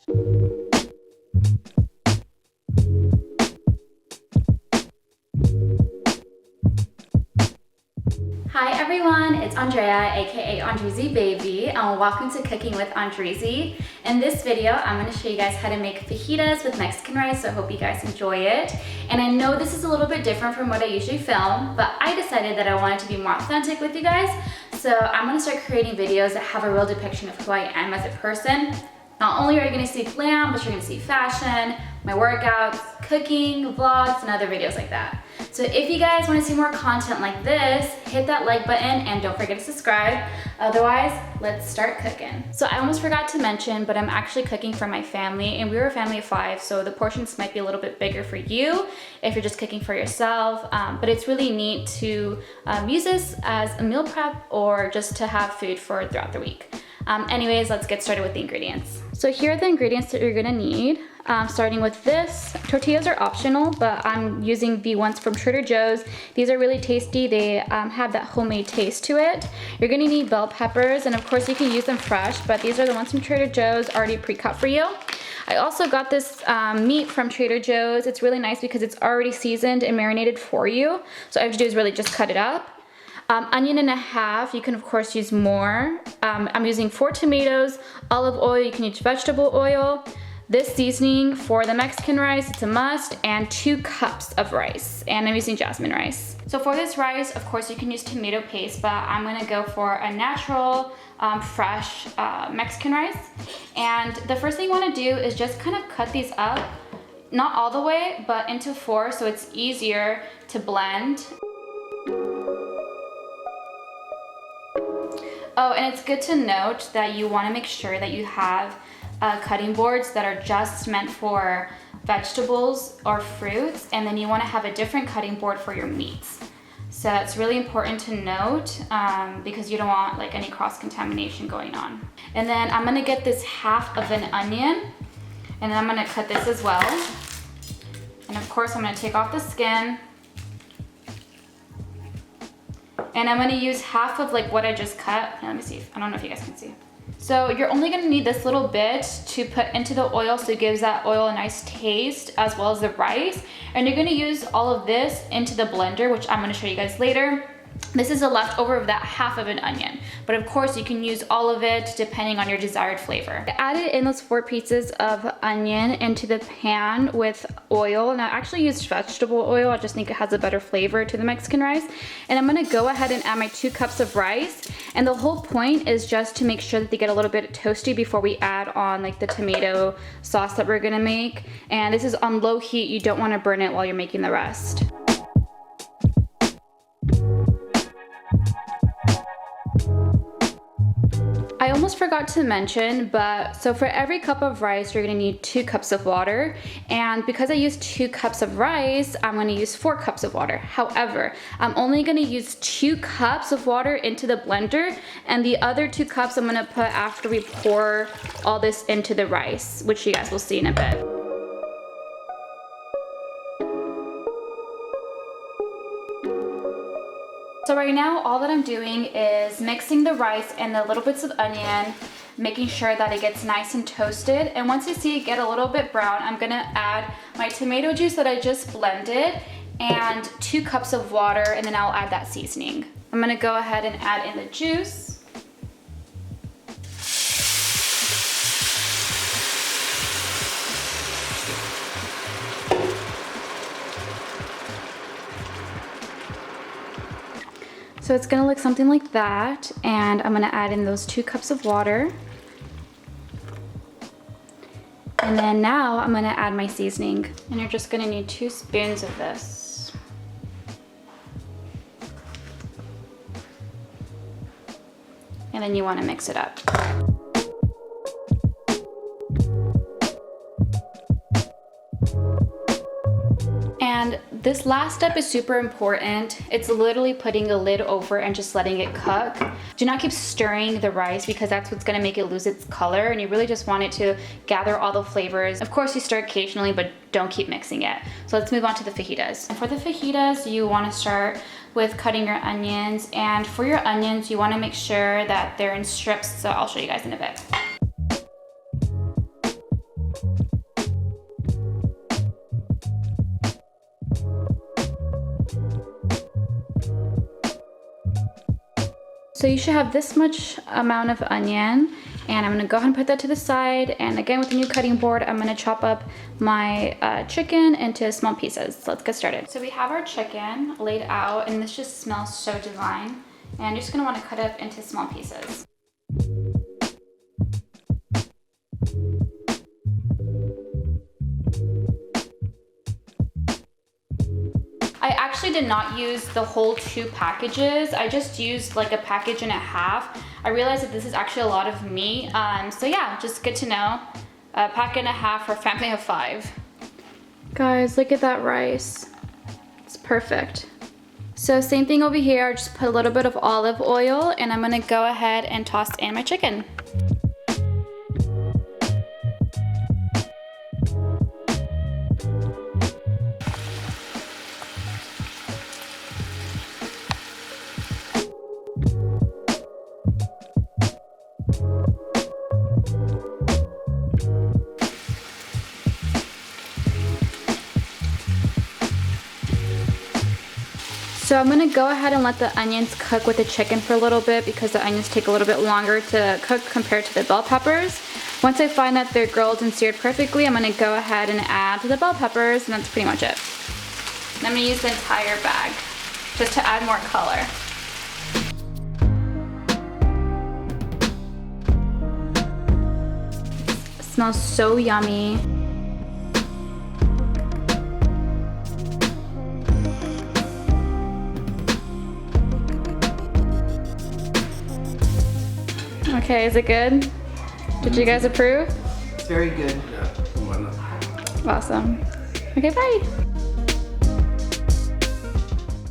Hi everyone, it's Andrea, aka ANDREEZY, and welcome to Cooking with ANDREEZY. In this video, I'm going to show you guys how to make fajitas with Mexican rice, so I hope you guys enjoy it. And I know this is a little bit different from what I usually film, but I decided that I wanted to be more authentic with you guys, so I'm going to start creating videos that have a real depiction of who I am as a person. Not only are you going to see glam, but you're going to see fashion, my workouts, cooking, vlogs, and other videos like that. So if you guys want to see more content like this, hit that like button and don't forget to subscribe. Otherwise, let's start cooking. So I almost forgot to mention, but I'm actually cooking for my family, and we're a family of 5, so the portions might be a little bit bigger for you if you're just cooking for yourself. But it's really neat to use this as a meal prep or just to have food for throughout the week. Anyways, let's get started with the ingredients. So here are the ingredients that you're gonna need. Starting with this, tortillas are optional, but I'm using the ones from Trader Joe's. These are really tasty. They have that homemade taste to it. You're gonna need bell peppers, and of course you can use them fresh, but these are the ones from Trader Joe's already pre-cut for you. I also got this meat from Trader Joe's. It's really nice because it's already seasoned and marinated for you. So all you have to do is really just cut it up. Onion and a half, you can of course use more. I'm using 4 tomatoes, olive oil, you can use vegetable oil. This seasoning for the Mexican rice, it's a must, and 2 cups of rice, and I'm using jasmine rice. So for this rice, of course you can use tomato paste, but I'm gonna go for a natural, fresh Mexican rice. And the first thing you wanna do is just kind of cut these up, not all the way, but into 4 so it's easier to blend. Oh, and it's good to note that you want to make sure that you have cutting boards that are just meant for vegetables or fruits, and then you want to have a different cutting board for your meats. So it's really important to note because you don't want like any cross-contamination going on. And then I'm going to get this half of an onion, and then I'm going to cut this as well. And of course I'm going to take off the skin. And I'm gonna use half of like what I just cut. Let me see, I don't know if you guys can see. So you're only gonna need this little bit to put into the oil, so it gives that oil a nice taste as well as the rice. And you're gonna use all of this into the blender, which I'm gonna show you guys later. This is a leftover of that half of an onion, but of course you can use all of it depending on your desired flavor. I added in those 4 pieces of onion into the pan with oil, and I actually used vegetable oil. I just think it has a better flavor to the Mexican rice. And I'm gonna go ahead and add my 2 cups of rice, and the whole point is just to make sure that they get a little bit toasty before we add on like the tomato sauce that we're gonna make. And this is on low heat. You don't wanna burn it while you're making the rest. I almost forgot to mention, but so for every cup of rice, you're gonna need 2 cups of water. And because I used 2 cups of rice, I'm gonna use 4 cups of water. However, I'm only gonna use 2 cups of water into the blender, and the other 2 cups I'm gonna put after we pour all this into the rice, which you guys will see in a bit. So right now, all that I'm doing is mixing the rice and the little bits of onion, making sure that it gets nice and toasted. And once you see it get a little bit brown, I'm gonna add my tomato juice that I just blended and 2 cups of water, and then I'll add that seasoning. I'm gonna go ahead and add in the juice. So it's gonna look something like that, and I'm gonna add in those 2 cups of water. And then now I'm gonna add my seasoning, and you're just gonna need 2 spoons of this. And then you wanna mix it up. And this last step is super important. It's literally putting a lid over and just letting it cook. Do not keep stirring the rice because that's what's gonna make it lose its color, and you really just want it to gather all the flavors. Of course you stir occasionally, but don't keep mixing it. So let's move on to the fajitas. And for the fajitas, you wanna start with cutting your onions, and for your onions, you wanna make sure that they're in strips, so I'll show you guys in a bit. So you should have this much amount of onion, and I'm gonna go ahead and put that to the side. And again, with the new cutting board, I'm gonna chop up my chicken into small pieces. So let's get started. So we have our chicken laid out, and this just smells so divine. And you're just gonna wanna cut it up into small pieces. I actually did not use the whole 2 packages. I just used like a package and a half. I realized that this is actually a lot of meat. So yeah, just good to know. A pack and a half for a family of 5. Guys, look at that rice. It's perfect. So same thing over here. I just put a little bit of olive oil, and I'm gonna go ahead and toss in my chicken. So I'm gonna go ahead and let the onions cook with the chicken for a little bit, because the onions take a little bit longer to cook compared to the bell peppers. Once I find that they're grilled and seared perfectly, I'm gonna go ahead and add the bell peppers, and that's pretty much it. And I'm gonna use the entire bag just to add more color. It smells so yummy. Okay, is it good? Did you guys approve? Very good. Awesome. Okay, bye.